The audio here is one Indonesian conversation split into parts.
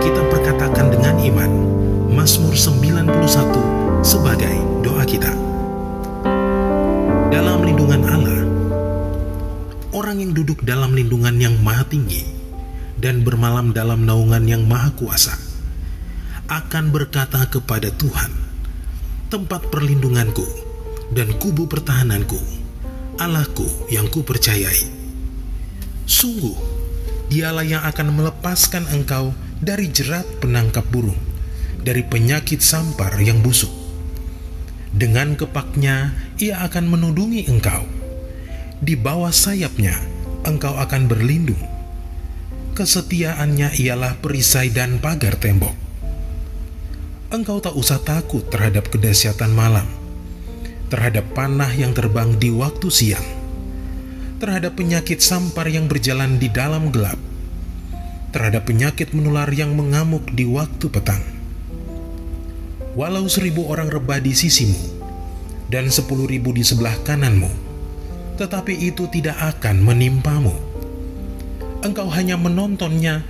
kita perkatakan dengan iman Mazmur 91 sebagai doa kita. Dalam lindungan Allah, orang yang duduk dalam lindungan yang maha tinggi dan bermalam dalam naungan yang maha kuasa akan berkata kepada Tuhan, tempat perlindunganku dan kubu pertahananku, Allahku yang kupercayai. Sungguh, dialah yang akan melepaskan engkau dari jerat penangkap burung, dari penyakit sampar yang busuk. Dengan kepaknya ia akan menudungi engkau. Di bawah sayapnya engkau akan berlindung. Kesetiaannya ialah perisai dan pagar tembok. Engkau tak usah takut terhadap kedahsyatan malam, terhadap panah yang terbang di waktu siang, terhadap penyakit sampar yang berjalan di dalam gelap, terhadap penyakit menular yang mengamuk di waktu petang. Walau 1.000 orang rebah di sisimu dan 10.000 di sebelah kananmu, tetapi itu tidak akan menimpamu. Engkau hanya menontonnya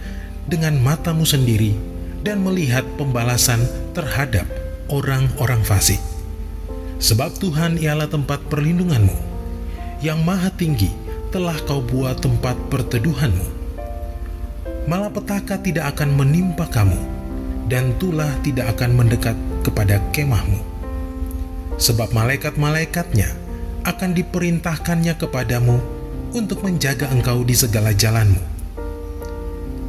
dengan matamu sendiri dan melihat pembalasan terhadap orang-orang fasik. Sebab Tuhan ialah tempat perlindunganmu, yang maha tinggi telah kau buat tempat perteduhanmu. Malapetaka tidak akan menimpa kamu, dan tulah tidak akan mendekat kepada kemahmu. Sebab malaikat-malaikatnya akan diperintahkannya kepadamu untuk menjaga engkau di segala jalanmu.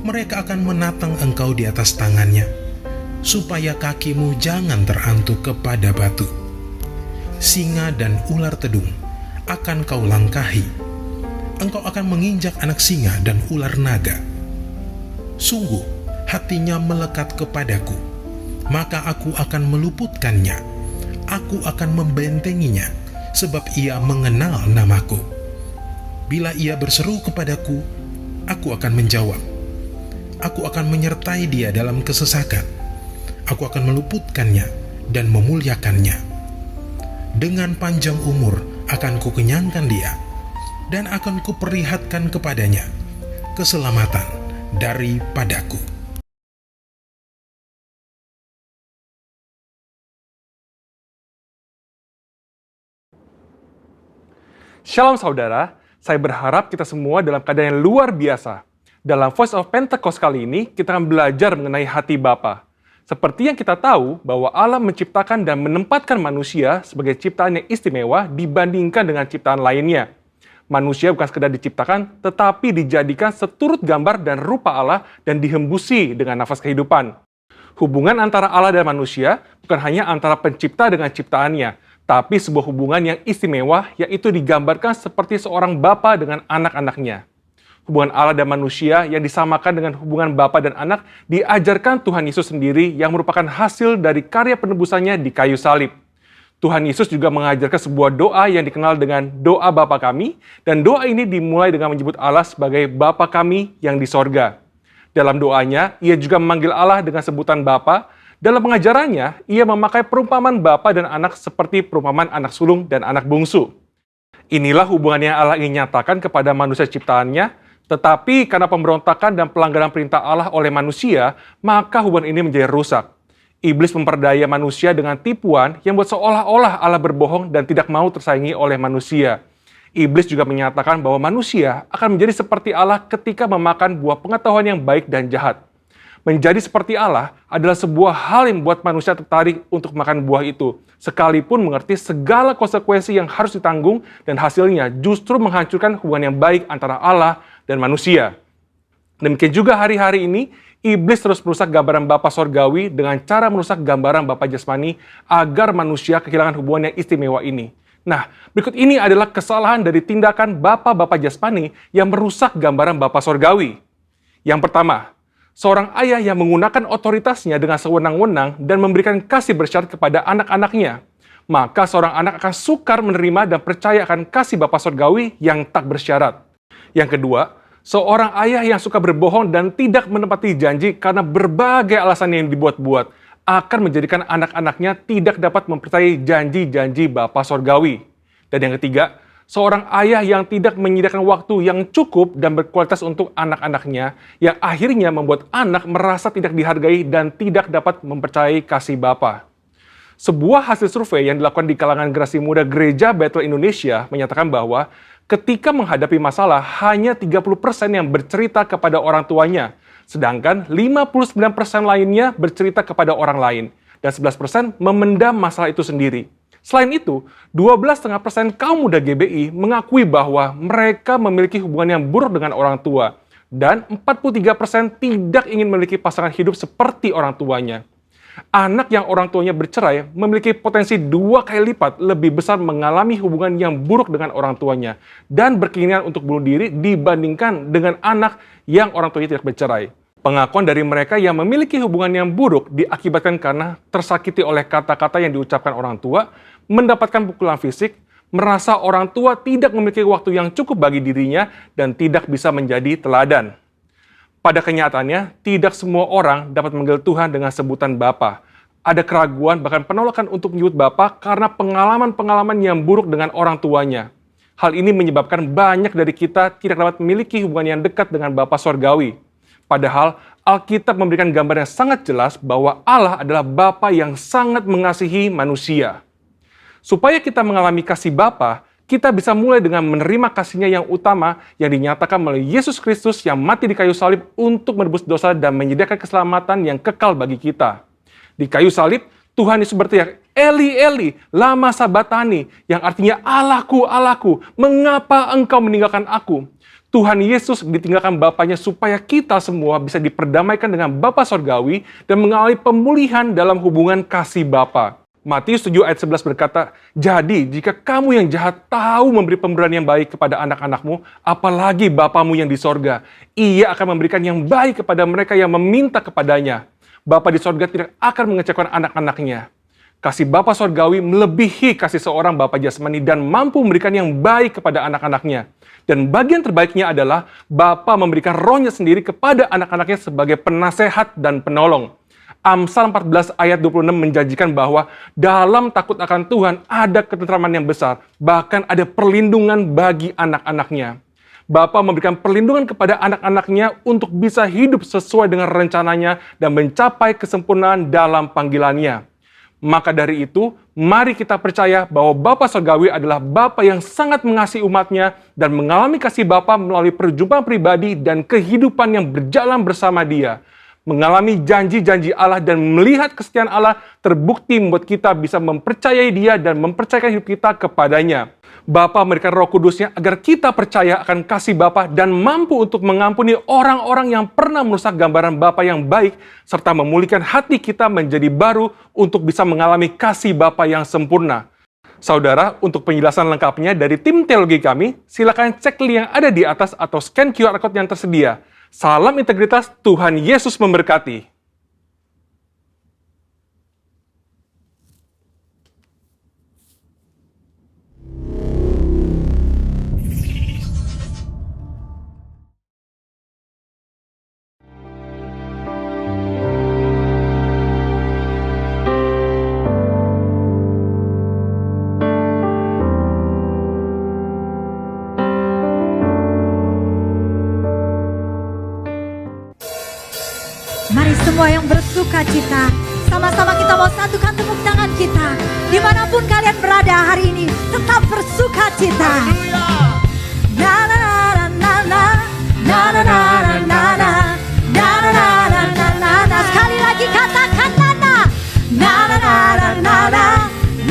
Mereka akan menatang engkau di atas tangannya, supaya kakimu jangan terantuk kepada batu. Singa dan ular tedung akan kau langkahi. Engkau akan menginjak anak singa dan ular naga. Sungguh, hatinya melekat kepadaku, maka aku akan meluputkannya. Aku akan membentenginya, sebab ia mengenal namaku. Bila ia berseru kepadaku, aku akan menjawab. Aku akan menyertai dia dalam kesesakan. Aku akan meluputkannya dan memuliakannya. Dengan panjang umur akan kukenyangkan dia, dan akan kuperlihatkan kepadanya keselamatan daripadaku. Shalom saudara, saya berharap kita semua dalam keadaan yang luar biasa. Dalam Voice of Pentecost kali ini, kita akan belajar mengenai hati Bapa. Seperti yang kita tahu bahwa Allah menciptakan dan menempatkan manusia sebagai ciptaan yang istimewa dibandingkan dengan ciptaan lainnya. Manusia bukan sekedar diciptakan, tetapi dijadikan seturut gambar dan rupa Allah dan dihembusi dengan nafas kehidupan. Hubungan antara Allah dan manusia bukan hanya antara pencipta dengan ciptaannya, tapi sebuah hubungan yang istimewa, yaitu digambarkan seperti seorang bapa dengan anak-anaknya. Hubungan Allah dan manusia yang disamakan dengan hubungan bapa dan anak diajarkan Tuhan Yesus sendiri yang merupakan hasil dari karya penebusannya di kayu salib. Tuhan Yesus juga mengajarkan sebuah doa yang dikenal dengan doa Bapa kami, dan doa ini dimulai dengan menyebut Allah sebagai Bapa kami yang di sorga. Dalam doanya, ia juga memanggil Allah dengan sebutan Bapa. Dalam pengajarannya, ia memakai perumpamaan bapa dan anak seperti perumpamaan anak sulung dan anak bungsu. Inilah hubungan yang Allah ingin nyatakan kepada manusia ciptaannya, tetapi karena pemberontakan dan pelanggaran perintah Allah oleh manusia, maka hubungan ini menjadi rusak. Iblis memperdaya manusia dengan tipuan yang buat seolah-olah Allah berbohong dan tidak mau tersaingi oleh manusia. Iblis juga menyatakan bahwa manusia akan menjadi seperti Allah ketika memakan buah pengetahuan yang baik dan jahat. Menjadi seperti Allah adalah sebuah hal yang membuat manusia tertarik untuk makan buah itu, sekalipun mengerti segala konsekuensi yang harus ditanggung dan hasilnya justru menghancurkan hubungan yang baik antara Allah dan manusia. Demikian juga hari-hari ini, iblis terus merusak gambaran Bapa Sorgawi dengan cara merusak gambaran Bapa Jasmani agar manusia kehilangan hubungan yang istimewa ini. Nah, berikut ini adalah kesalahan dari tindakan Bapa Jasmani yang merusak gambaran Bapa Sorgawi. Yang pertama, seorang ayah yang menggunakan otoritasnya dengan sewenang-wenang dan memberikan kasih bersyarat kepada anak-anaknya. Maka seorang anak akan sukar menerima dan percaya akan kasih Bapa Sorgawi yang tak bersyarat. Yang kedua, seorang ayah yang suka berbohong dan tidak menepati janji karena berbagai alasan yang dibuat-buat akan menjadikan anak-anaknya tidak dapat mempercayai janji-janji Bapa Sorgawi. Dan yang ketiga, seorang ayah yang tidak menyediakan waktu yang cukup dan berkualitas untuk anak-anaknya, yang akhirnya membuat anak merasa tidak dihargai dan tidak dapat mempercayai kasih Bapa. Sebuah hasil survei yang dilakukan di kalangan generasi muda Gereja Bethel Indonesia menyatakan bahwa ketika menghadapi masalah, hanya 30% yang bercerita kepada orang tuanya, sedangkan 59% lainnya bercerita kepada orang lain, dan 11% memendam masalah itu sendiri. Selain itu, 12,5% kaum muda GBI mengakui bahwa mereka memiliki hubungan yang buruk dengan orang tua, dan 43% tidak ingin memiliki pasangan hidup seperti orang tuanya. Anak yang orang tuanya bercerai memiliki potensi 2 kali lipat lebih besar mengalami hubungan yang buruk dengan orang tuanya dan berkeinginan untuk bunuh diri dibandingkan dengan anak yang orang tuanya tidak bercerai. Pengakuan dari mereka yang memiliki hubungan yang buruk diakibatkan karena tersakiti oleh kata-kata yang diucapkan orang tua, mendapatkan pukulan fisik, merasa orang tua tidak memiliki waktu yang cukup bagi dirinya, dan tidak bisa menjadi teladan. Pada kenyataannya, tidak semua orang dapat memanggil Tuhan dengan sebutan Bapa. Ada keraguan bahkan penolakan untuk menyebut Bapa karena pengalaman-pengalaman yang buruk dengan orang tuanya. Hal ini menyebabkan banyak dari kita tidak dapat memiliki hubungan yang dekat dengan Bapa Sorgawi. Padahal Alkitab memberikan gambar yang sangat jelas bahwa Allah adalah Bapa yang sangat mengasihi manusia. Supaya kita mengalami kasih Bapa, kita bisa mulai dengan menerima kasih-Nya yang utama yang dinyatakan melalui Yesus Kristus yang mati di kayu salib untuk menebus dosa dan menyediakan keselamatan yang kekal bagi kita. Di kayu salib, Tuhan Yesus berteriak, "Eli, Eli, lama sabatani," yang artinya, "Allahku, Allahku, mengapa engkau meninggalkan aku?" Tuhan Yesus ditinggalkan Bapanya supaya kita semua bisa diperdamaikan dengan Bapa Sorgawi dan mengalami pemulihan dalam hubungan kasih Bapa. Matius 7 ayat 11 berkata, "Jadi jika kamu yang jahat tahu memberi pemberian yang baik kepada anak-anakmu, apalagi Bapamu yang di sorga, Ia akan memberikan yang baik kepada mereka yang meminta kepadanya. Bapa di sorga tidak akan mengecewakan anak-anaknya." Kasih Bapa Sorgawi melebihi kasih seorang Bapa jasmani dan mampu memberikan yang baik kepada anak-anaknya. Dan bagian terbaiknya adalah Bapa memberikan Roh-Nya sendiri kepada anak-anaknya sebagai penasehat dan penolong. Amsal 14 ayat 26 menjanjikan bahwa dalam takut akan Tuhan ada ketentraman yang besar, bahkan ada perlindungan bagi anak-anaknya. Bapa memberikan perlindungan kepada anak-anaknya untuk bisa hidup sesuai dengan rencananya dan mencapai kesempurnaan dalam panggilannya. Maka dari itu, mari kita percaya bahwa Bapa Sorgawi adalah Bapa yang sangat mengasihi umatnya dan mengalami kasih Bapa melalui perjumpaan pribadi dan kehidupan yang berjalan bersama Dia. Mengalami janji-janji Allah dan melihat kesetiaan Allah terbukti membuat kita bisa mempercayai Dia dan mempercayakan hidup kita kepadanya. Bapa memberikan Roh Kudus-Nya agar kita percaya akan kasih Bapa dan mampu untuk mengampuni orang-orang yang pernah merusak gambaran Bapa yang baik, serta memulihkan hati kita menjadi baru untuk bisa mengalami kasih Bapa yang sempurna. Saudara, untuk penjelasan lengkapnya dari tim teologi kami, silakan cek link yang ada di atas atau scan QR Code yang tersedia. Salam integritas, Tuhan Yesus memberkati. Mari semua yang bersuka cita, sama-sama kita mau satukan tepuk tangan kita. Dimanapun kalian berada hari ini, tetap bersuka cita. Na na na na na na na na na na na na na na na na. Sekali lagi katakan na na na na na na na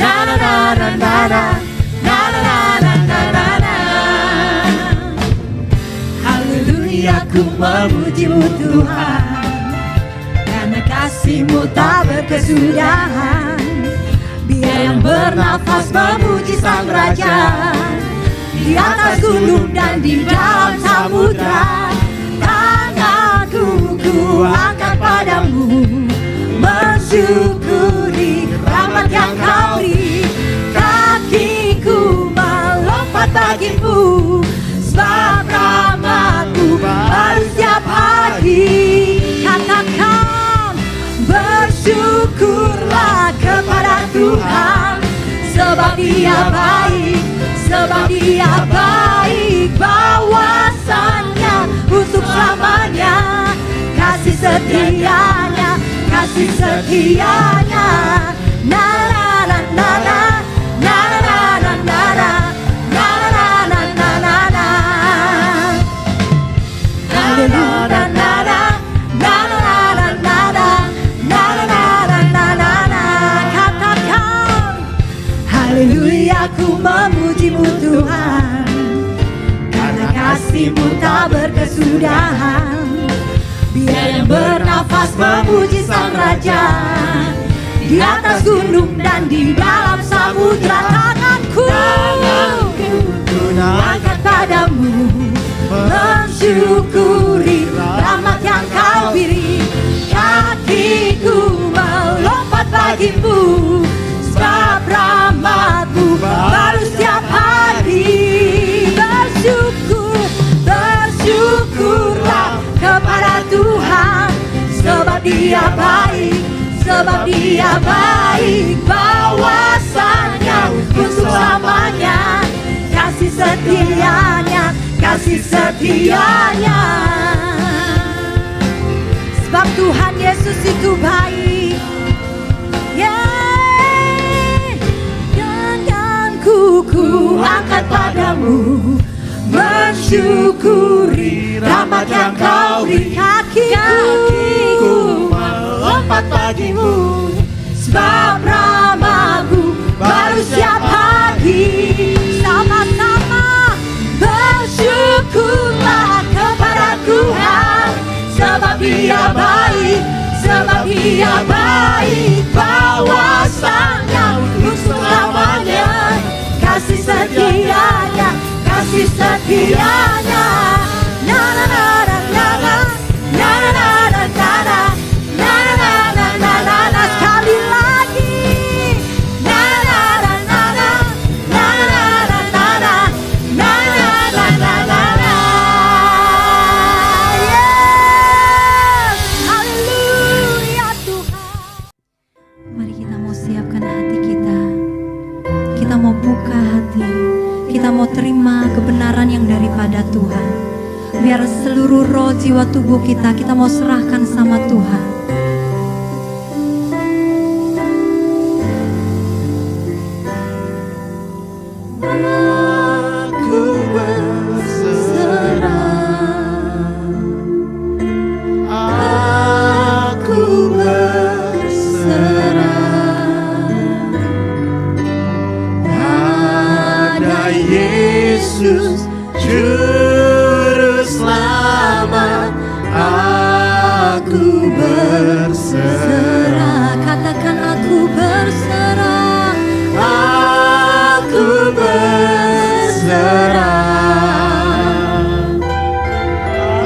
na na na na na na na na na. Haleluya, ku memuji-Mu Tuhan. Kasih-Mu tak berkesudahan. Biar yang bernafas memuji Sang Raja di atas gunung dan di dalam samudra. Tanganku ku angkat padamu, bersyukuri rahmat yang Kau beri. Kakiku melompat bagimu, sebab rahmat-Mu baru setiap hari. Katakan, bersyukurlah kepada Tuhan, sebab Dia baik, sebab Dia baik, bawasannya untuk selamanya. Kasih setianya, kasih setianya. Na na na na na, na na na na na, na na na na na na. Haleluya, na na na, na na na na na, na na na na na na. Katakan, haleluya, ku memuji-Mu Tuhan, karena kasih-Mu tak berkesudahan. Biar yang bernafas memuji Sang Raja, di atas gunung dan di dalam samudra. Tanganku angkat padamu, mensyukuri rahmat yang Kau beri. Kakiku melompat bagimu, sebab rahmat-Mu baru setiap hari. Bersyukurlah kepada Tuhan, sebab Dia baik, sebab Dia baik, bawasannya untuk selamanya. Kasih setianya, kasih setianya. Sebab Tuhan Yesus itu baik. Tanganku ku angkat padamu, mensyukuri rahmat yang Kau beri. Kakiku melompat bagimu, sebab rahmat-Mu baru setiap hari. Sama-sama bersyukurlah kepada Tuhan, sebab Dia baik, sebab Dia baik, bawasannya untuk selamanya. Kasih setianya, kasih setianya. Na na na na na na, na na na na na na, na na na na na na. Sekali lagi. Na na na na na, na na na na na, na na na na na. Yes, haleluya Tuhan. Mari kita mau siapkan hati kita. Kita mau buka hati. Kita mau terima kebenaran yang daripada Tuhan. Biar seluruh roh, jiwa, tubuh kita mau serahkan sama Tuhan. Aku berserah, aku berserah pada Yesus Juru Selamat. Aku berserah, katakan aku berserah, aku berserah,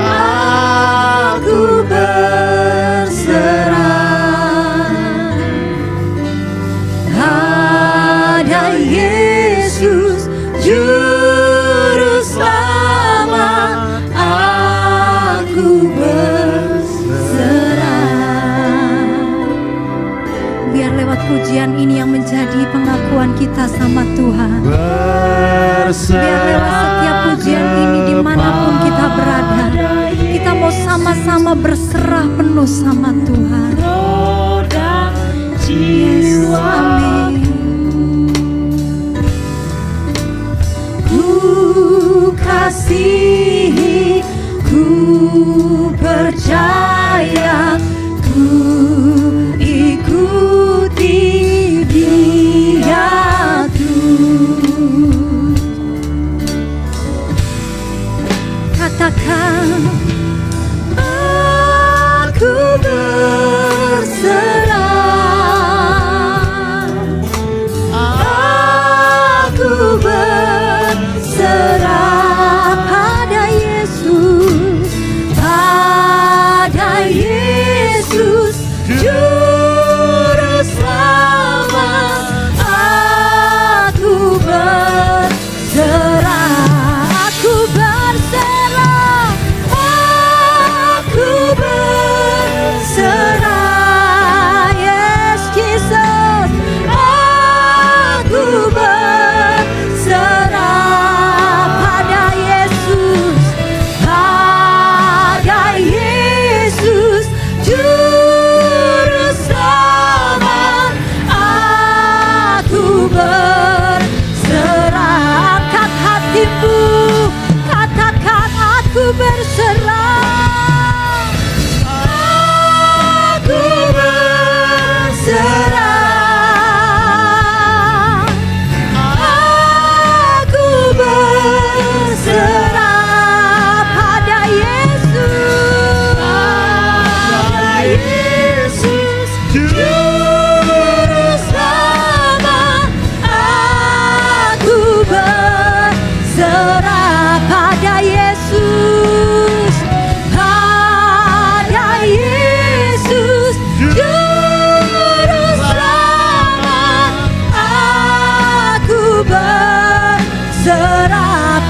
aku berserah pada Yesus Juru Selamat. Aku berserah. Biar lewat pujian ini yang menjadi pengakuan kita sama Tuhan. Biar lewat setiap pujian ini dimanapun kita berada, kita mau sama-sama berserah penuh sama Tuhan. Yes, amin. Ku kasihi, ku percaya, ku ikuti Dia Tuhan. Katakan aku berserah, aku berserah pada Yesus, pada Yesus Juru Selamat. Aku berserah, aku berserah,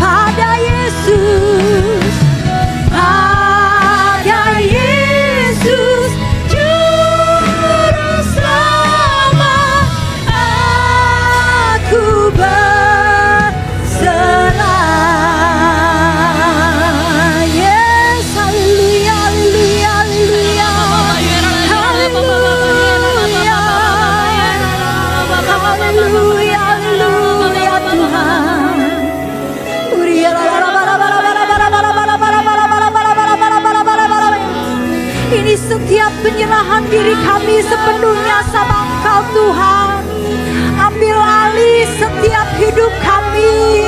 pada Yesus, pada Yesus juru selamat aku berserah. Yes, haleluya, haleluya, haleluya, haleluya, haleluya, haleluya Tuhan. Ini setiap penyerahan diri kami sepenuhnya sama Engkau Tuhan. Ambil alih setiap hidup kami.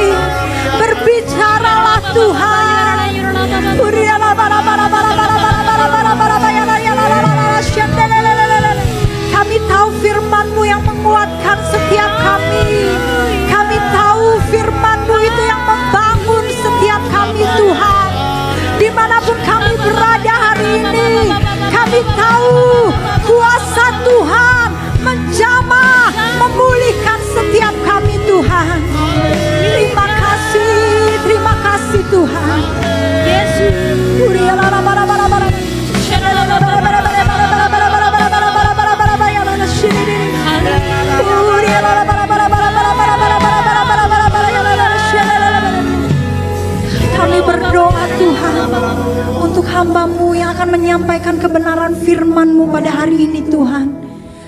Berbicaralah Tuhan. Kami tahu firman-Mu yang menguatkan setiap kami. Kami tahu firman-Mu itu yang membangun setiap kami Tuhan. Dimanapun kami berada hari ini, kami tahu kuasa Tuhan menjamah, memulihkan setiap kami Tuhan. Terima kasih Tuhan. Yesus. Kami berdoa Tuhan untuk hamba-Mu yang akan menyampaikan kebenaran firman-Mu pada hari ini Tuhan.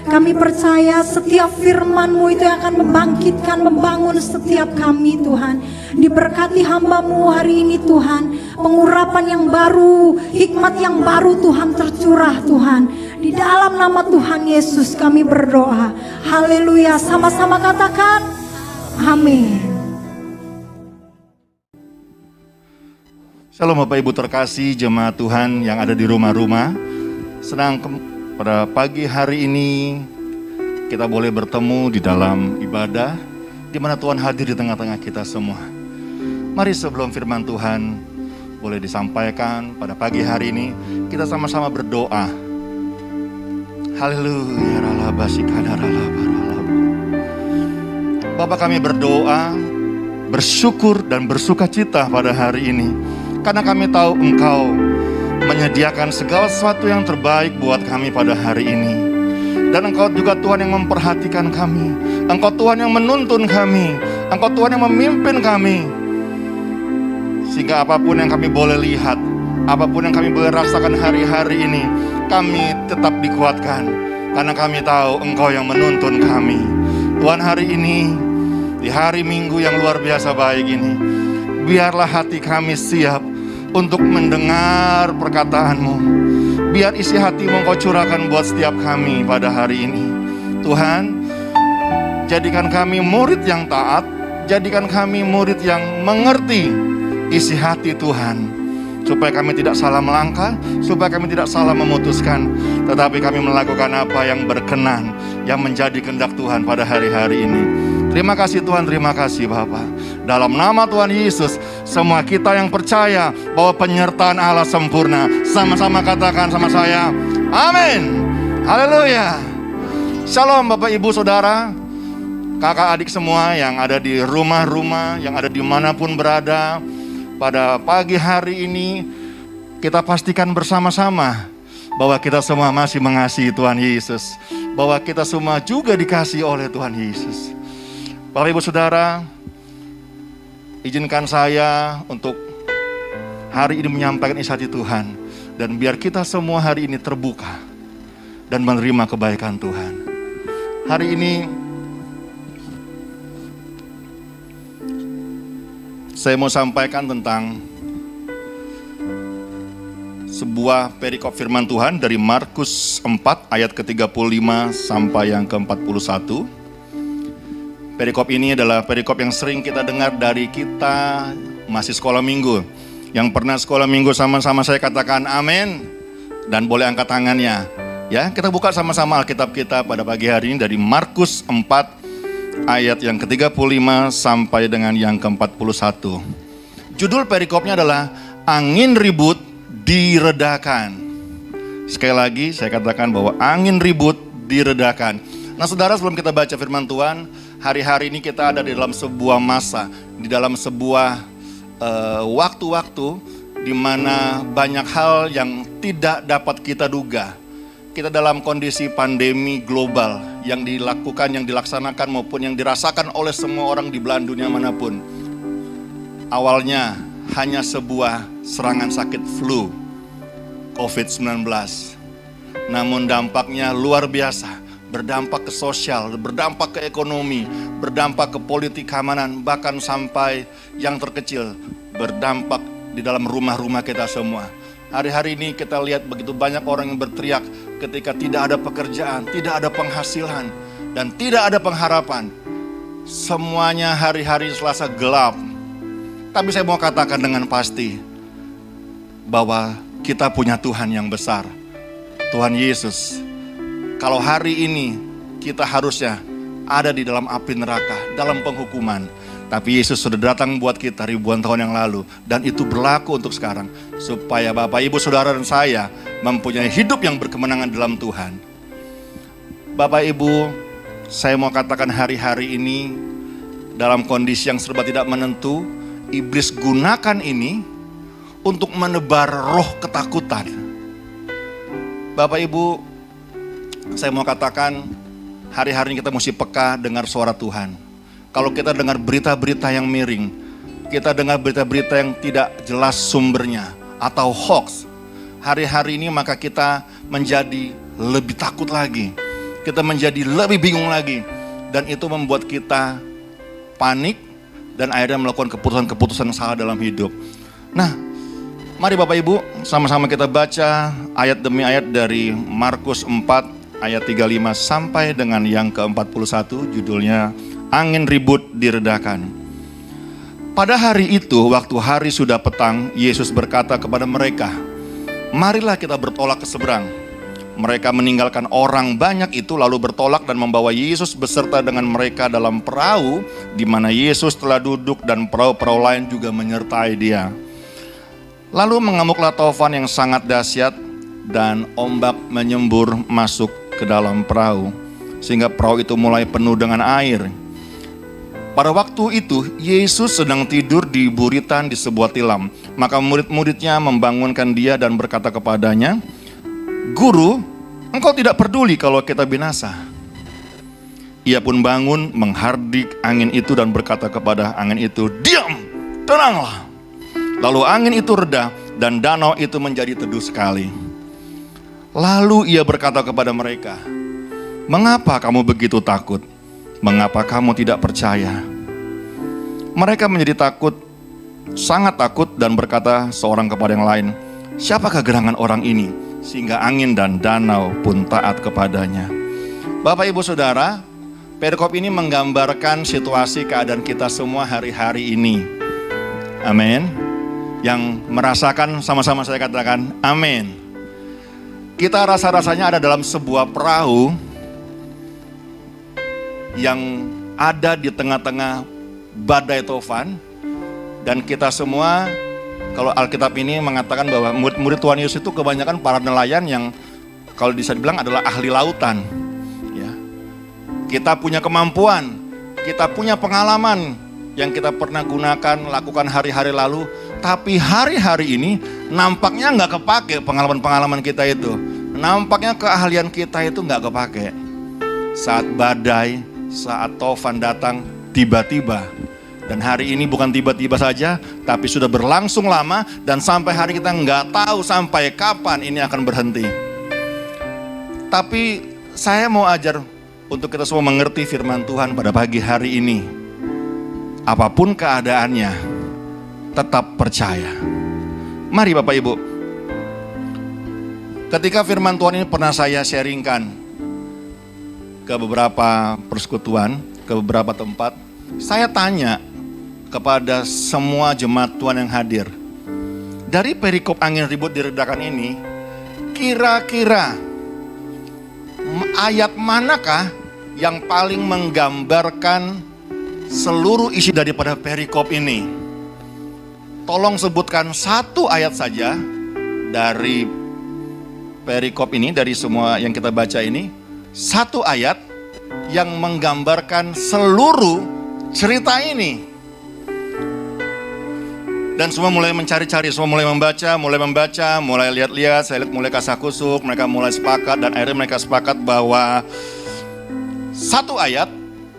Kami percaya setiap firman-Mu itu yang akan membangkitkan, membangun setiap kami Tuhan. Diberkati hamba-Mu hari ini Tuhan. Pengurapan yang baru, hikmat yang baru Tuhan tercurah Tuhan. Di dalam nama Tuhan Yesus kami berdoa. Haleluya, sama-sama katakan amin. Shalom Bapak Ibu terkasih, jemaat Tuhan yang ada di rumah-rumah. Senang pada pagi hari ini kita boleh bertemu di dalam ibadah di mana Tuhan hadir di tengah-tengah kita semua. Mari sebelum firman Tuhan boleh disampaikan pada pagi hari ini, kita sama-sama berdoa. Haleluya. Bapak, kami berdoa, bersyukur dan bersukacita pada hari ini. Karena kami tahu Engkau menyediakan segala sesuatu yang terbaik buat kami pada hari ini. Dan Engkau juga Tuhan yang memperhatikan kami. Engkau Tuhan yang menuntun kami. Engkau Tuhan yang memimpin kami. Sehingga apapun yang kami boleh lihat, apapun yang kami boleh rasakan hari-hari ini, kami tetap dikuatkan. Karena kami tahu Engkau yang menuntun kami. Tuhan, hari ini, di hari Minggu yang luar biasa baik ini, biarlah hati kami siap untuk mendengar perkataan-Mu. Biar isi hati-Mu Engkau curahkan buat setiap kami pada hari ini. Tuhan, jadikan kami murid yang taat, jadikan kami murid yang mengerti isi hati Tuhan. Supaya kami tidak salah melangkah, supaya kami tidak salah memutuskan, tetapi kami melakukan apa yang berkenan, yang menjadi kehendak Tuhan pada hari-hari ini. Terima kasih Tuhan, terima kasih Bapa. Dalam nama Tuhan Yesus, semua kita yang percaya bahwa penyertaan Allah sempurna, sama-sama katakan sama saya, amin. Haleluya. Shalom Bapak Ibu Saudara, kakak adik semua yang ada di rumah-rumah, yang ada dimanapun berada. Pada pagi hari ini kita pastikan bersama-sama bahwa kita semua masih mengasihi Tuhan Yesus, bahwa kita semua juga dikasihi oleh Tuhan Yesus. Bapak Ibu Saudara, izinkan saya untuk hari ini menyampaikan isi hati Tuhan, dan biar kita semua hari ini terbuka dan menerima kebaikan Tuhan. Hari ini saya mau sampaikan tentang sebuah perikop firman Tuhan dari Markus 4 ayat ke-35 sampai yang ke-41. Perikop ini adalah perikop yang sering kita dengar dari kita masih sekolah minggu. Yang pernah sekolah minggu sama-sama saya katakan amin, dan boleh angkat tangannya. Ya, kita buka sama-sama Alkitab kita pada pagi hari ini dari Markus 4 ayat yang ke-35 sampai dengan yang ke-41. Judul perikopnya adalah angin ribut diredakan. Sekali lagi saya katakan bahwa angin ribut diredakan. Nah saudara, sebelum kita baca firman Tuhan, hari-hari ini kita ada di dalam sebuah masa, di dalam sebuah waktu-waktu di mana banyak hal yang tidak dapat kita duga. Kita dalam kondisi pandemi global yang dilakukan, yang dilaksanakan maupun yang dirasakan oleh semua orang di belahan dunia manapun. Awalnya hanya sebuah serangan sakit flu COVID-19. Namun dampaknya luar biasa, berdampak ke sosial, berdampak ke ekonomi, berdampak ke politik keamanan, bahkan sampai yang terkecil, berdampak di dalam rumah-rumah kita semua. Hari-hari ini kita lihat begitu banyak orang yang berteriak ketika tidak ada pekerjaan, tidak ada penghasilan, dan tidak ada pengharapan. Semuanya hari-hari Selasa gelap. Tapi saya mau katakan dengan pasti bahwa kita punya Tuhan yang besar, Tuhan Yesus. Kalau hari ini kita harusnya ada di dalam api neraka, dalam penghukuman. Tapi Yesus sudah datang buat kita ribuan tahun yang lalu. Dan itu berlaku untuk sekarang. Supaya Bapak, Ibu, Saudara, dan saya mempunyai hidup yang berkemenangan dalam Tuhan. Bapak, Ibu, saya mau katakan hari-hari ini dalam kondisi yang serba tidak menentu, iblis gunakan ini untuk menebar roh ketakutan. Bapak, Ibu, saya mau katakan hari-hari ini kita mesti peka dengar suara Tuhan. Kalau kita dengar berita-berita yang miring, kita dengar berita-berita yang tidak jelas sumbernya atau hoax, hari-hari ini maka kita menjadi lebih takut lagi. Kita menjadi lebih bingung lagi. Dan itu membuat kita panik dan akhirnya melakukan keputusan-keputusan salah dalam hidup. Nah, mari Bapak Ibu sama-sama kita baca ayat demi ayat dari Markus 4 ayat 35 sampai dengan yang ke-41, judulnya Angin Ribut Diredakan. Pada hari itu, waktu hari sudah petang, Yesus berkata kepada mereka, "Marilah kita bertolak ke seberang." Mereka meninggalkan orang banyak itu lalu bertolak dan membawa Yesus beserta dengan mereka dalam perahu di mana Yesus telah duduk, dan perahu-perahu lain juga menyertai dia. Lalu mengamuklah taufan yang sangat dahsyat dan ombak menyembur masuk ke dalam perahu sehingga perahu itu mulai penuh dengan air. Pada waktu itu Yesus sedang tidur di buritan di sebuah tilam. Maka murid-muridnya membangunkan dia dan berkata kepadanya, "Guru, engkau tidak peduli kalau kita binasa?" Ia pun bangun, menghardik angin itu dan berkata kepada angin itu, "Diam, tenanglah." Lalu angin itu reda dan danau itu menjadi teduh sekali. Lalu ia berkata kepada mereka, "Mengapa kamu begitu takut? Mengapa kamu tidak percaya?" Mereka menjadi takut, sangat takut, dan berkata seorang kepada yang lain, "Siapakah gerangan orang ini sehingga angin dan danau pun taat kepadanya?" Bapak, Ibu, Saudara, perikop ini menggambarkan situasi keadaan kita semua hari-hari ini. Amin. Yang merasakan sama-sama saya katakan amin. Kita rasa-rasanya ada dalam sebuah perahu yang ada di tengah-tengah badai taufan, dan kita semua, kalau Alkitab ini mengatakan bahwa murid-murid Tuhan Yesus itu kebanyakan para nelayan yang kalau bisa dibilang adalah ahli lautan. Ya. Kita punya kemampuan, kita punya pengalaman yang kita pernah gunakan, lakukan hari-hari lalu, tapi hari-hari ini nampaknya nggak kepake pengalaman-pengalaman kita itu. Nampaknya keahlian kita itu nggak kepake. Saat badai, saat taufan datang tiba-tiba. Dan hari ini bukan tiba-tiba saja, tapi sudah berlangsung lama, dan sampai hari kita nggak tahu sampai kapan ini akan berhenti. Tapi saya mau ajar untuk kita semua mengerti firman Tuhan pada pagi hari ini. Apapun keadaannya, tetap percaya. Mari Bapak Ibu. Ketika firman Tuhan ini pernah saya sharingkan ke beberapa persekutuan, ke beberapa tempat, saya tanya kepada semua jemaat Tuhan yang hadir, dari perikop angin ribut diredakan ini, kira-kira ayat manakah yang paling menggambarkan seluruh isi daripada perikop ini? Tolong sebutkan satu ayat saja dari perikop ini, dari semua yang kita baca ini, satu ayat yang menggambarkan seluruh cerita ini. Dan semua mulai mencari-cari, semua mulai membaca, mulai lihat-lihat, saya lihat mulai kasakusuk, mereka mulai sepakat, dan akhirnya mereka sepakat bahwa satu ayat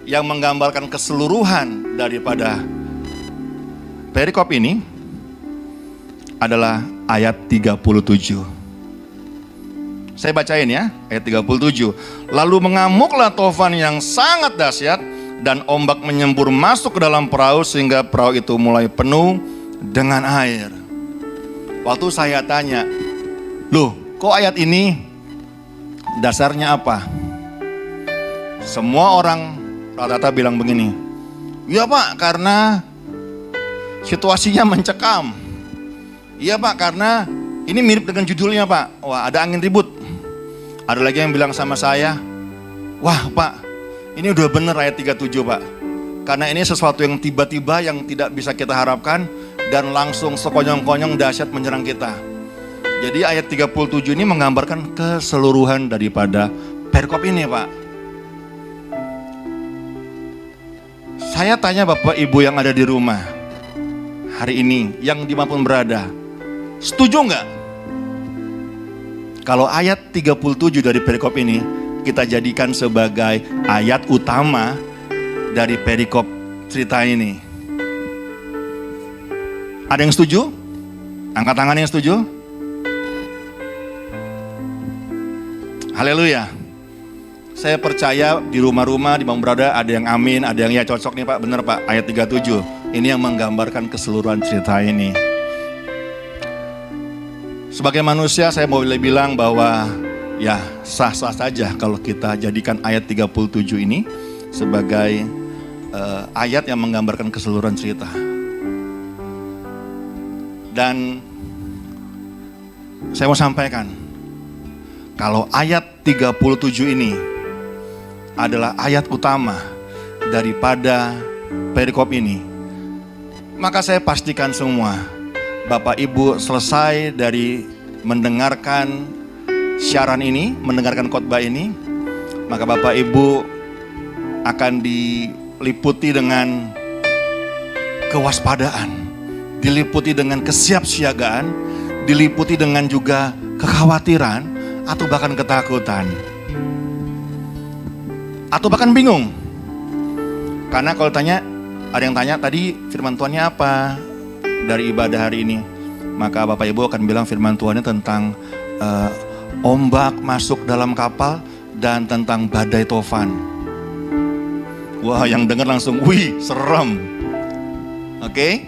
yang menggambarkan keseluruhan daripada perikop ini adalah ayat 37. Saya bacain ya, ayat 37. Lalu mengamuklah tofan yang sangat dahsyat, dan ombak menyembur masuk ke dalam perahu sehingga perahu itu mulai penuh dengan air. Waktu saya tanya, loh kok ayat ini dasarnya apa? Semua orang rata-rata bilang begini, ya Pak karena situasinya mencekam. Iya Pak karena ini mirip dengan judulnya Pak, wah ada angin ribut. Ada lagi yang bilang sama saya, wah Pak ini udah bener ayat 37 Pak. Karena ini sesuatu yang tiba-tiba yang tidak bisa kita harapkan, dan langsung sekonyong-konyong dahsyat menyerang kita. Jadi ayat 37 ini menggambarkan keseluruhan daripada perikop ini Pak. Saya tanya Bapak Ibu yang ada di rumah hari ini, yang dimanapun berada, setuju nggak? Kalau ayat 37 dari perikop ini kita jadikan sebagai ayat utama dari perikop cerita ini. Ada yang setuju? Angkat tangan yang setuju. Haleluya. Saya percaya di rumah-rumah, di bang berada, ada yang amin, ada yang ya cocok nih Pak, bener Pak, ayat 37. Ini yang menggambarkan keseluruhan cerita ini. Sebagai manusia saya boleh bilang bahwa ya sah-sah saja kalau kita jadikan ayat 37 ini sebagai ayat yang menggambarkan keseluruhan cerita. Dan saya mau sampaikan, kalau ayat 37 ini adalah ayat utama daripada perikop ini, maka saya pastikan semua Bapak Ibu selesai dari mendengarkan siaran ini, mendengarkan khotbah ini, maka Bapak Ibu akan diliputi dengan kewaspadaan, diliputi dengan kesiapsiagaan, diliputi dengan juga kekhawatiran atau bahkan ketakutan. Atau bahkan bingung. Karena kalau tanya, ada yang tanya tadi firman Tuhannya apa dari ibadah hari ini? Maka Bapak Ibu akan bilang firman Tuhannya tentang ombak masuk dalam kapal dan tentang badai tofan. Wah, yang dengar langsung, wih serem. Oke?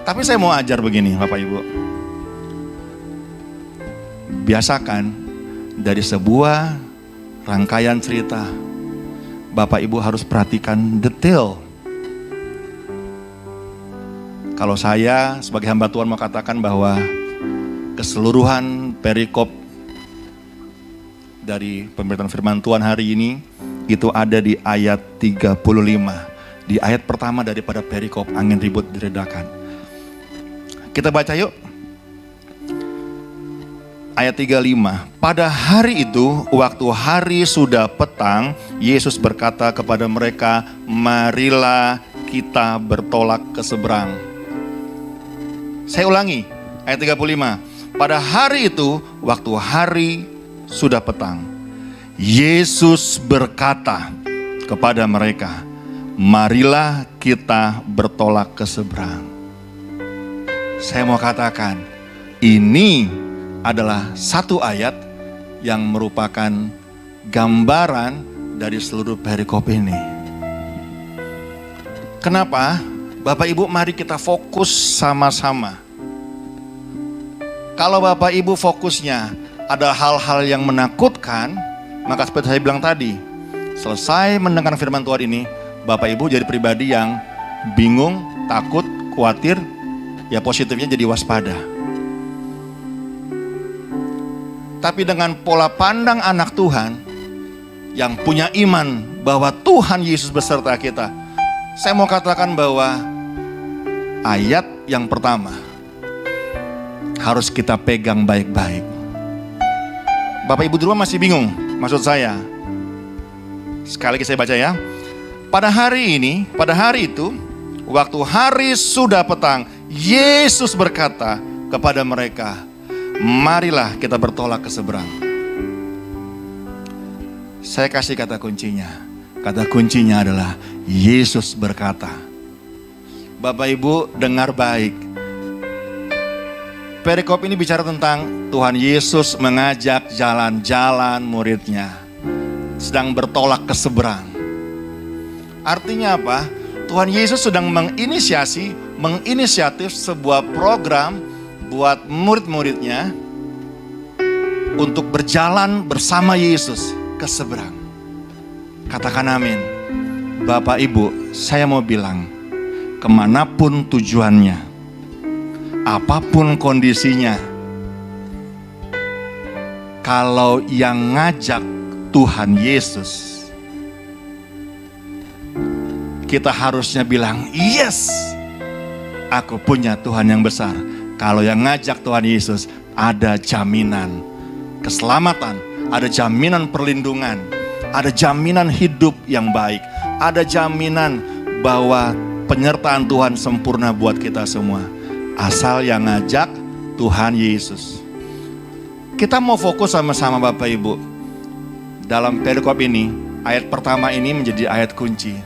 Tapi saya mau ajar begini Bapak Ibu. Biasakan dari sebuah rangkaian cerita, Bapak Ibu harus perhatikan detail. Kalau saya sebagai hamba Tuhan mau katakan bahwa keseluruhan perikop dari pemberitaan firman Tuhan hari ini itu ada di ayat 35. Di ayat pertama daripada perikop angin ribut diredakan. Kita baca yuk. Ayat 35. Pada hari itu, waktu hari sudah petang, Yesus berkata kepada mereka, marilah kita bertolak ke seberang. Saya ulangi, ayat 35. Pada hari itu, waktu hari sudah petang, Yesus berkata kepada mereka, marilah kita bertolak ke seberang. Saya mau katakan, ini adalah satu ayat yang merupakan gambaran dari seluruh perikop ini. Kenapa? Bapak Ibu mari kita fokus sama-sama. Kalau Bapak Ibu fokusnya ada hal-hal yang menakutkan, maka seperti saya bilang tadi, selesai mendengar firman Tuhan ini, Bapak Ibu jadi pribadi yang bingung, takut, khawatir, ya positifnya jadi waspada. Tapi dengan pola pandang anak Tuhan yang punya iman bahwa Tuhan Yesus beserta kita, saya mau katakan bahwa ayat yang pertama harus kita pegang baik-baik. Bapak Ibu di rumah masih bingung? Maksud saya, sekali lagi saya baca ya. Pada hari ini, pada hari itu, Waktu hari sudah petang, Yesus berkata kepada mereka, marilah kita bertolak ke seberang. Saya kasih kata kuncinya. Kata kuncinya adalah Yesus berkata. Bapak Ibu dengar baik. Perikop ini bicara tentang Tuhan Yesus mengajak jalan-jalan muridnya sedang bertolak ke seberang. Artinya apa? Tuhan Yesus sedang menginisiatif sebuah program buat murid-muridnya untuk berjalan bersama Yesus ke seberang. Katakan amin. Bapak Ibu, saya mau bilang, kemanapun tujuannya, apapun kondisinya, kalau yang ngajak Tuhan Yesus, kita harusnya bilang, yes, aku punya Tuhan yang besar. Kalau yang ngajak Tuhan Yesus, ada jaminan keselamatan, ada jaminan perlindungan, ada jaminan hidup yang baik, ada jaminan bahwa penyertaan Tuhan sempurna buat kita semua. Asal yang ngajak Tuhan Yesus. Kita mau fokus sama-sama Bapak Ibu. Dalam perikop ini, ayat pertama ini menjadi ayat kunci.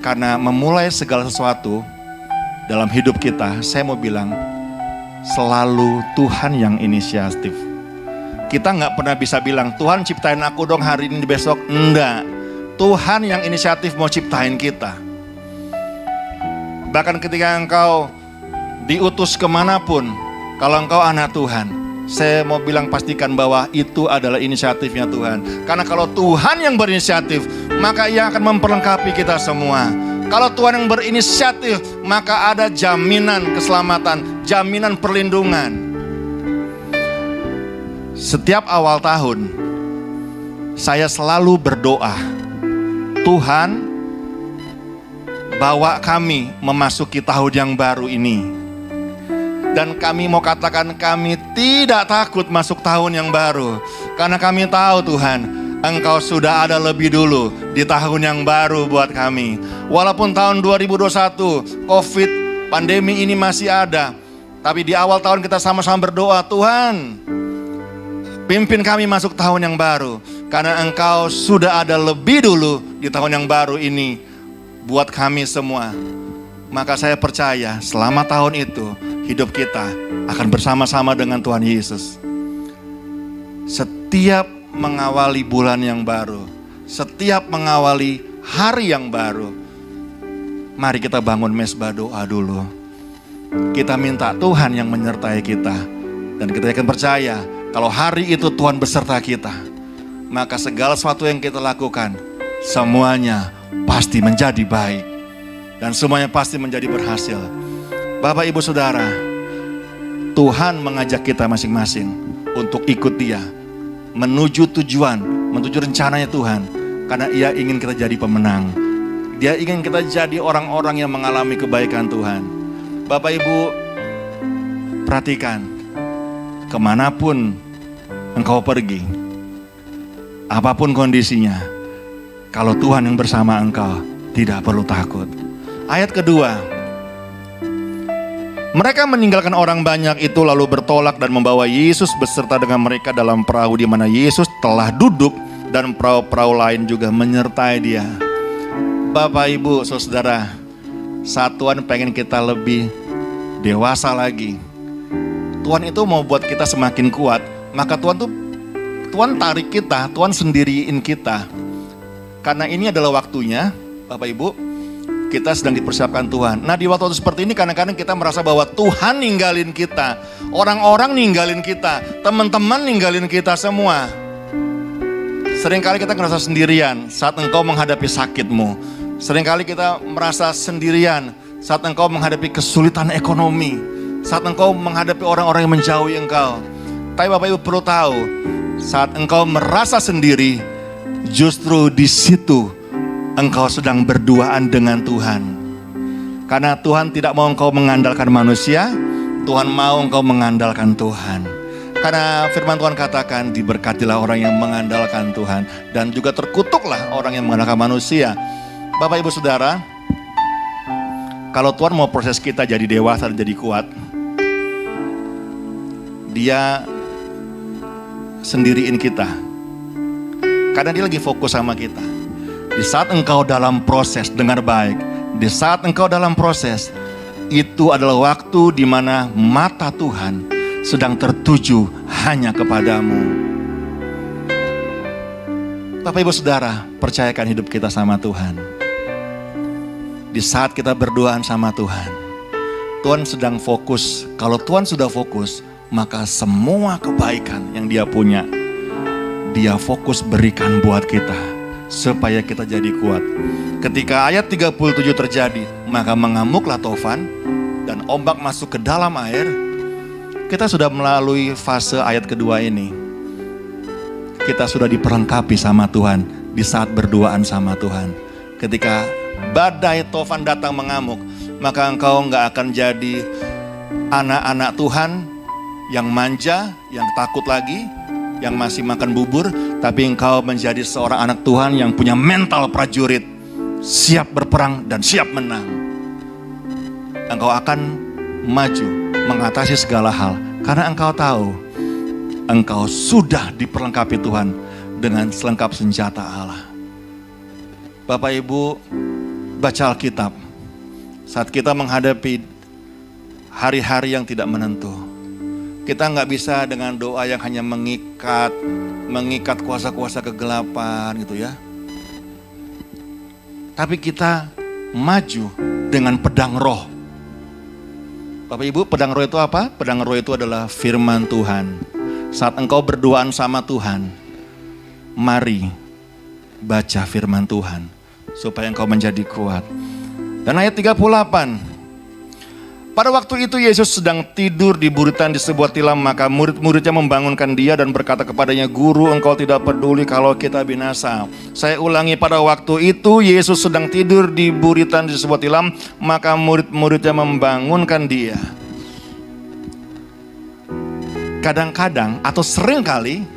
Karena memulai segala sesuatu dalam hidup kita, saya mau bilang, selalu Tuhan yang inisiatif. Kita nggak pernah bisa bilang, Tuhan ciptain aku dong hari ini besok. Enggak, Tuhan yang inisiatif mau ciptain kita. Bahkan ketika engkau diutus kemanapun, kalau engkau anak Tuhan, saya mau bilang pastikan bahwa itu adalah inisiatifnya Tuhan. Karena kalau Tuhan yang berinisiatif, maka Ia akan memperlengkapi kita semua. Kalau Tuhan yang berinisiatif, maka ada jaminan keselamatan, jaminan perlindungan. Setiap awal tahun, saya selalu berdoa, Tuhan, bawa kami memasuki tahun yang baru ini. Dan kami mau katakan kami tidak takut masuk tahun yang baru. Karena kami tahu Tuhan, Engkau sudah ada lebih dulu di tahun yang baru buat kami. Walaupun tahun 2021, COVID, pandemi ini masih ada. Tapi di awal tahun kita sama-sama berdoa, Tuhan, pimpin kami masuk tahun yang baru. Karena Engkau sudah ada lebih dulu di tahun yang baru ini buat kami semua. Maka saya percaya selama tahun itu, hidup kita akan bersama-sama dengan Tuhan Yesus. Setiap mengawali bulan yang baru, setiap mengawali hari yang baru, mari kita bangun mesbah doa dulu. Kita minta Tuhan yang menyertai kita. Dan kita akan percaya kalau hari itu Tuhan beserta kita, maka segala sesuatu yang kita lakukan, semuanya pasti menjadi baik. Dan semuanya pasti menjadi berhasil. Bapak, Ibu, Saudara, Tuhan mengajak kita masing-masing untuk ikut Dia menuju tujuan, menuju rencananya Tuhan. Karena Ia ingin kita jadi pemenang. Dia ingin kita jadi orang-orang yang mengalami kebaikan Tuhan. Bapak, Ibu, perhatikan, kemanapun engkau pergi, apapun kondisinya, kalau Tuhan yang bersama engkau, tidak perlu takut. Ayat kedua, mereka meninggalkan orang banyak itu lalu bertolak dan membawa Yesus beserta dengan mereka dalam perahu di mana Yesus telah duduk dan perahu-perahu lain juga menyertai Dia. Bapak, Ibu, Saudara, saat Tuhan pengen kita lebih dewasa lagi, Tuhan itu mau buat kita semakin kuat, maka Tuhan tarik kita, Tuhan sendiriin kita. Karena ini adalah waktunya, Bapak Ibu, kita sedang dipersiapkan Tuhan. Nah, di waktu seperti ini kadang-kadang kita merasa bahwa Tuhan ninggalin kita, orang-orang ninggalin kita, teman-teman ninggalin kita semua. Seringkali kita merasa sendirian saat engkau menghadapi sakitmu. Seringkali kita merasa sendirian saat engkau menghadapi kesulitan ekonomi, saat engkau menghadapi orang-orang yang menjauhi engkau. Tapi Bapak Ibu perlu tahu, saat engkau merasa sendiri, justru di situ engkau sedang berduaan dengan Tuhan. Karena Tuhan tidak mau engkau mengandalkan manusia, Tuhan mau engkau mengandalkan Tuhan. Karena firman Tuhan katakan, diberkatilah orang yang mengandalkan Tuhan, dan juga terkutuklah orang yang mengandalkan manusia. Bapak Ibu Saudara, kalau Tuhan mau proses kita jadi dewasa dan jadi kuat, Dia sendiriin kita. Karena Dia lagi fokus sama kita. Di saat engkau dalam proses, dengar baik, di saat engkau dalam proses, itu adalah waktu di mana mata Tuhan sedang tertuju hanya kepadamu. Bapak Ibu Saudara, percayakan hidup kita sama Tuhan. Di saat kita berduaan sama Tuhan, Tuhan sedang fokus. Kalau Tuhan sudah fokus, maka semua kebaikan yang Dia punya, Dia fokus berikan buat kita, supaya kita jadi kuat. Ketika ayat 37 terjadi, maka mengamuklah Tofan, dan ombak masuk ke dalam air. Kita sudah melalui fase ayat kedua ini. Kita sudah diperlengkapi sama Tuhan, di saat berduaan sama Tuhan. Ketika badai Tofan datang mengamuk, maka engkau gak akan jadi anak-anak Tuhan yang manja, yang takut lagi, yang masih makan bubur, tapi engkau menjadi seorang anak Tuhan yang punya mental prajurit, siap berperang dan siap menang. Engkau akan maju mengatasi segala hal, karena engkau tahu engkau sudah diperlengkapi Tuhan dengan selengkap senjata Allah. Bapak Ibu, baca Alkitab. Saat kita menghadapi hari-hari yang tidak menentu, kita nggak bisa dengan doa yang hanya mengikat kuasa-kuasa kegelapan gitu ya. Tapi kita maju dengan pedang roh. Bapak Ibu, pedang roh itu apa? Pedang roh itu adalah firman Tuhan. Saat engkau berduaan sama Tuhan, mari baca firman Tuhan supaya engkau menjadi kuat. Dan ayat 38. Pada waktu itu Yesus sedang tidur di buritan di sebuah tilam, maka murid-muridnya membangunkan Dia dan berkata kepadanya, "Guru, engkau tidak peduli kalau kita binasa." Saya ulangi, pada waktu itu Yesus sedang tidur di buritan di sebuah tilam, maka murid-muridnya membangunkan Dia. Kadang-kadang atau seringkali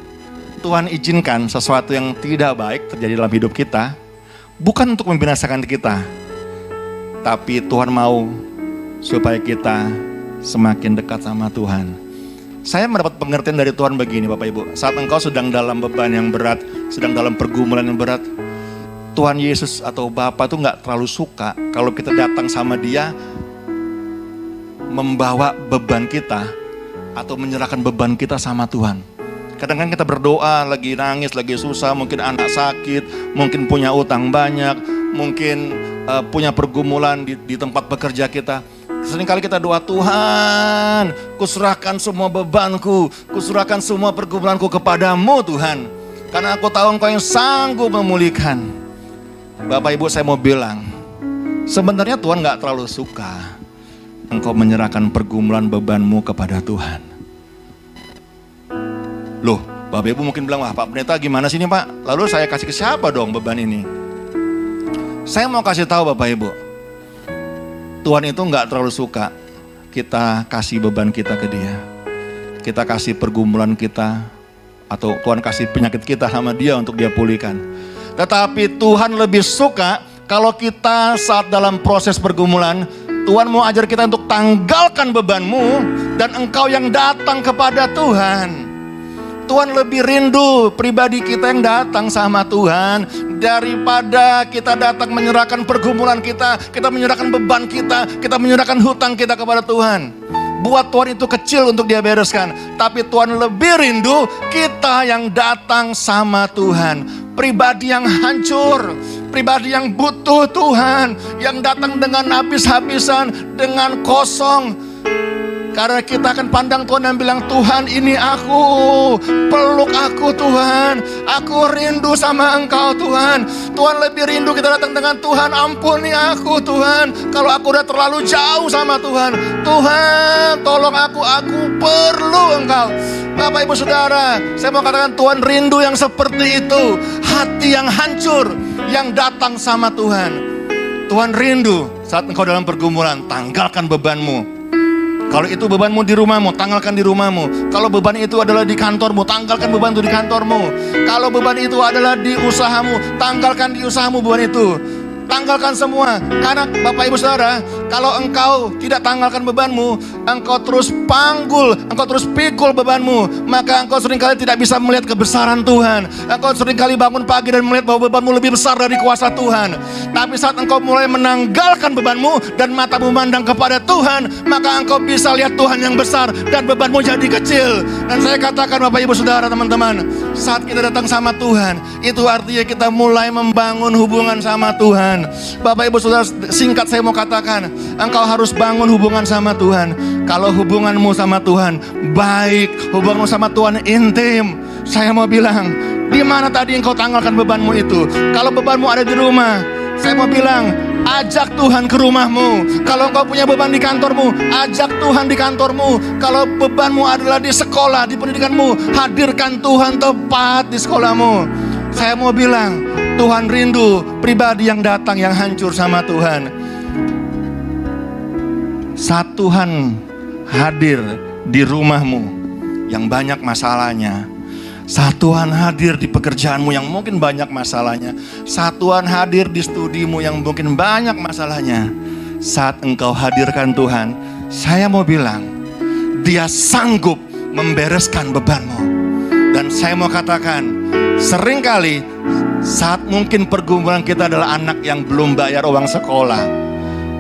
Tuhan izinkan sesuatu yang tidak baik terjadi dalam hidup kita, bukan untuk membinasakan kita, tapi Tuhan mau supaya kita semakin dekat sama Tuhan. Saya mendapat pengertian dari Tuhan begini Bapak Ibu. Saat engkau sedang dalam beban yang berat, sedang dalam pergumulan yang berat, Tuhan Yesus atau Bapa tuh gak terlalu suka kalau kita datang sama Dia membawa beban kita atau menyerahkan beban kita sama Tuhan. Kadang-kadang kita berdoa, lagi nangis, lagi susah, mungkin anak sakit, mungkin punya utang banyak, mungkin punya pergumulan di tempat bekerja kita. Seringkali kita doa, "Tuhan, kuserahkan semua bebanku, kuserahkan semua pergumulanku kepadamu Tuhan. Karena aku tahu Engkau yang sanggup memulihkan." Bapak Ibu, saya mau bilang, sebenarnya Tuhan gak terlalu suka engkau menyerahkan pergumulan bebanmu kepada Tuhan. Loh, Bapak Ibu mungkin bilang, "Wah Pak Pendeta gimana sih ini Pak? Lalu saya kasih ke siapa dong beban ini?" Saya mau kasih tahu Bapak Ibu, Tuhan itu gak terlalu suka kita kasih beban kita ke Dia. Kita kasih pergumulan kita, atau Tuhan kasih penyakit kita sama Dia untuk Dia pulihkan. Tetapi Tuhan lebih suka kalau kita saat dalam proses pergumulan, Tuhan mau ajar kita untuk tanggalkan bebanmu dan engkau yang datang kepada Tuhan. Tuhan lebih rindu pribadi kita yang datang sama Tuhan daripada kita datang menyerahkan pergumulan kita menyerahkan beban kita menyerahkan hutang kita kepada Tuhan. Buat Tuhan itu kecil untuk Dia bereskan, tapi Tuhan lebih rindu kita yang datang sama Tuhan. Pribadi yang hancur, pribadi yang butuh Tuhan, yang datang dengan habis-habisan, dengan kosong. Karena kita akan pandang Tuhan dan bilang, "Tuhan, ini aku, peluk aku Tuhan, aku rindu sama Engkau Tuhan." Tuhan lebih rindu kita datang dengan, "Tuhan, ampuni aku Tuhan, kalau aku udah terlalu jauh sama Tuhan. Tuhan, tolong aku perlu Engkau." Bapak Ibu Saudara, saya mau katakan Tuhan rindu yang seperti itu. Hati yang hancur, yang datang sama Tuhan. Tuhan rindu saat engkau dalam pergumulan, tanggalkan bebanmu. Kalau itu bebanmu di rumahmu, tanggalkan di rumahmu. Kalau beban itu adalah di kantormu, tanggalkan beban itu di kantormu. Kalau beban itu adalah di usahamu, tanggalkan di usahamu beban itu. Tanggalkan semua. Karena Bapak Ibu Saudara, kalau engkau tidak tanggalkan bebanmu, engkau terus panggul, engkau terus pikul bebanmu, maka engkau seringkali tidak bisa melihat kebesaran Tuhan. Engkau seringkali bangun pagi dan melihat bahwa bebanmu lebih besar dari kuasa Tuhan. Tapi saat engkau mulai menanggalkan bebanmu dan matamu memandang kepada Tuhan, maka engkau bisa lihat Tuhan yang besar dan bebanmu jadi kecil. Dan saya katakan Bapak Ibu Saudara, teman-teman, saat kita datang sama Tuhan, itu artinya kita mulai membangun hubungan sama Tuhan. Bapak Ibu Saudara, singkat saya mau katakan, engkau harus bangun hubungan sama Tuhan. Kalau hubunganmu sama Tuhan baik, hubunganmu sama Tuhan intim, saya mau bilang, di mana tadi engkau tanggalkan bebanmu itu? Kalau bebanmu ada di rumah, saya mau bilang, ajak Tuhan ke rumahmu. Kalau engkau punya beban di kantormu, ajak Tuhan di kantormu. Kalau bebanmu adalah di sekolah, di pendidikanmu, hadirkan Tuhan tepat di sekolahmu. Saya mau bilang, Tuhan rindu pribadi yang datang yang hancur sama Tuhan. Saat Tuhan hadir di rumahmu yang banyak masalahnya, saat Tuhan hadir di pekerjaanmu yang mungkin banyak masalahnya, saat Tuhan hadir di studimu yang mungkin banyak masalahnya, saat engkau hadirkan Tuhan, saya mau bilang, Dia sanggup membereskan bebanmu. Dan saya mau katakan, seringkali saat mungkin pergumulan kita adalah anak yang belum bayar uang sekolah,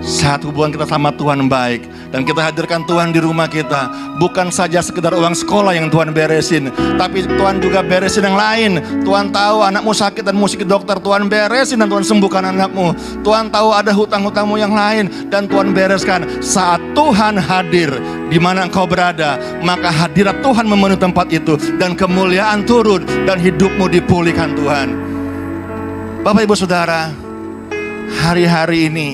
saat hubungan kita sama Tuhan baik dan kita hadirkan Tuhan di rumah kita, bukan saja sekedar uang sekolah yang Tuhan beresin, tapi Tuhan juga beresin yang lain. Tuhan tahu anakmu sakit dan mesti ke dokter, Tuhan beresin dan Tuhan sembuhkan anakmu. Tuhan tahu ada hutang-hutangmu yang lain dan Tuhan bereskan. Saat Tuhan hadir di mana engkau berada, maka hadirat Tuhan memenuhi tempat itu dan kemuliaan turun dan hidupmu dipulihkan Tuhan. Bapak Ibu Saudara, hari-hari ini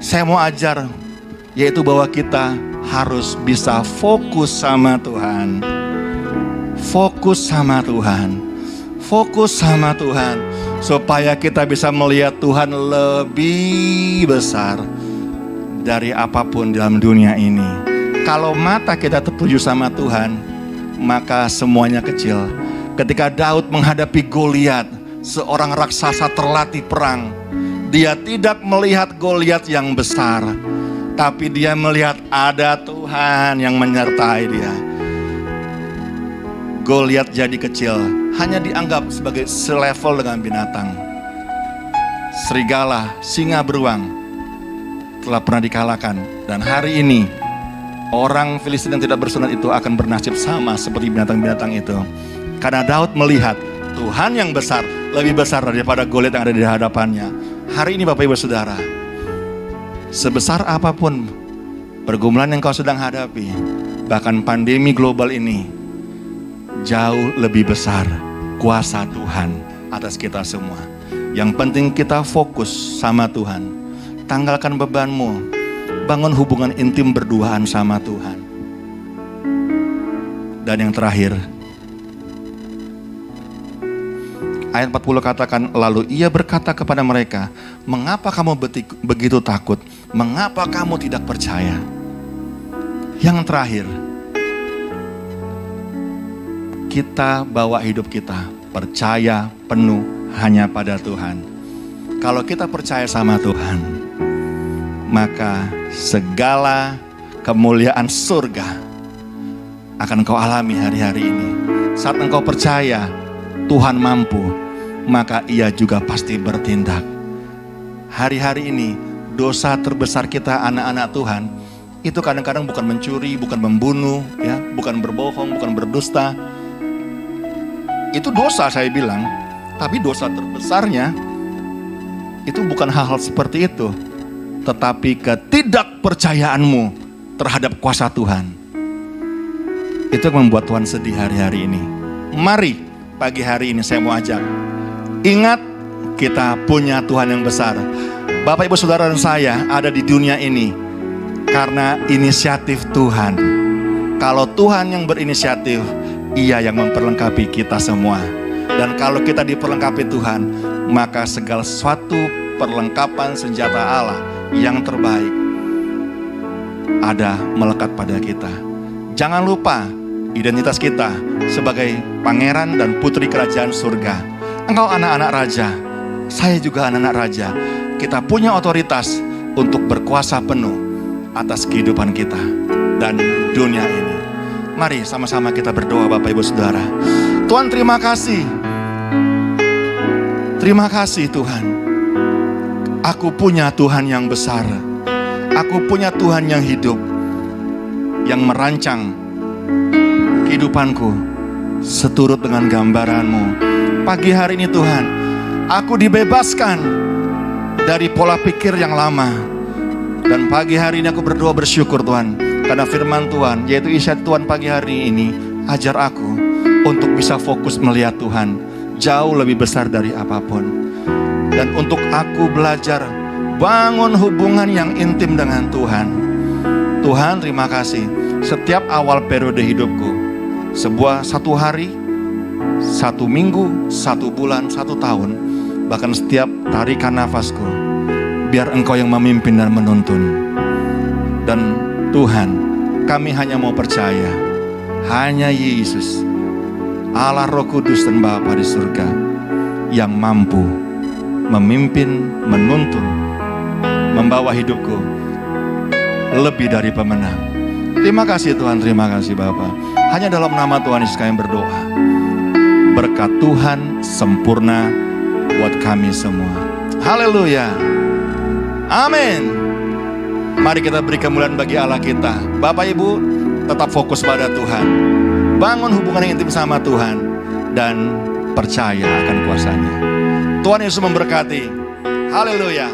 saya mau ajar, yaitu bahwa kita harus bisa fokus sama Tuhan. Fokus sama Tuhan. Fokus sama Tuhan. Supaya kita bisa melihat Tuhan lebih besar dari apapun dalam dunia ini. Kalau mata kita tertuju sama Tuhan, maka semuanya kecil. Ketika Daud menghadapi Goliat, seorang raksasa terlatih perang, dia tidak melihat Goliat yang besar, tapi dia melihat ada Tuhan yang menyertai dia. Goliat jadi kecil, hanya dianggap sebagai selevel dengan binatang. Serigala, singa beruang telah pernah dikalahkan, dan hari ini orang Filistin yang tidak bersunat itu akan bernasib sama seperti binatang-binatang itu. Karena Daud melihat Tuhan yang besar, lebih besar daripada Goliat yang ada di hadapannya. Hari ini Bapak Ibu Saudara, sebesar apapun pergumulan yang kau sedang hadapi, bahkan pandemi global ini, jauh lebih besar kuasa Tuhan atas kita semua. Yang penting kita fokus sama Tuhan. Tanggalkan bebanmu, bangun hubungan intim berduaan sama Tuhan. Dan yang terakhir, ayat 40 katakan, lalu ia berkata kepada mereka, mengapa kamu begitu takut? Mengapa kamu tidak percaya? Yang terakhir, kita bawa hidup kita percaya penuh hanya pada Tuhan. Kalau kita percaya sama Tuhan, maka segala kemuliaan surga akan kau alami hari-hari ini. Saat engkau percaya Tuhan mampu, maka Ia juga pasti bertindak. Hari-hari ini dosa terbesar kita anak-anak Tuhan itu kadang-kadang bukan mencuri, bukan membunuh, ya, bukan berbohong, bukan berdusta. Itu dosa saya bilang, tapi dosa terbesarnya itu bukan hal-hal seperti itu, tetapi ketidakpercayaanmu terhadap kuasa Tuhan. Itu yang membuat Tuhan sedih hari-hari ini. Mari pagi hari ini saya mau ajak, ingat kita punya Tuhan yang besar. Bapak Ibu Saudara dan saya ada di dunia ini karena inisiatif Tuhan. Kalau Tuhan yang berinisiatif, Ia yang memperlengkapi kita semua. Dan kalau kita diperlengkapi Tuhan, maka segala sesuatu perlengkapan senjata Allah yang terbaik ada melekat pada kita. Jangan lupa identitas kita sebagai pangeran dan putri kerajaan surga. Engkau anak-anak raja. saya juga anak-anak raja. Kita punya otoritas untuk berkuasa penuh atas kehidupan kita dan dunia ini. Mari sama-sama kita berdoa Bapak Ibu Saudara. Tuhan terima kasih. Terima kasih Tuhan. Aku punya Tuhan yang besar. Aku punya Tuhan yang hidup, yang merancang kehidupanku seturut dengan gambaran-Mu. Pagi hari ini Tuhan, aku dibebaskan dari pola pikir yang lama. Dan pagi hari ini aku berdoa bersyukur Tuhan, karena firman Tuhan, yaitu isyarat Tuhan pagi hari ini, ajar aku untuk bisa fokus melihat Tuhan jauh lebih besar dari apapun. Dan untuk aku belajar bangun hubungan yang intim dengan Tuhan. Tuhan terima kasih. Setiap awal periode hidupku, satu hari, 1 minggu, 1 bulan, 1 tahun, bahkan setiap tarikan nafasku, biar Engkau yang memimpin dan menuntun. Dan Tuhan, kami hanya mau percaya, hanya Yesus, Allah Roh Kudus dan Bapa di surga, yang mampu memimpin, menuntun, membawa hidupku lebih dari pemenang. Terima kasih Tuhan, terima kasih Bapa. Hanya dalam nama Tuhan Yesus kami berdoa. Berkat Tuhan sempurna buat kami semua. Haleluya. Amin. Mari kita beri kemuliaan bagi Allah kita. Bapak Ibu, tetap fokus pada Tuhan. Bangun hubungan yang intim sama Tuhan dan percaya akan kuasanya. Tuhan Yesus memberkati. Haleluya.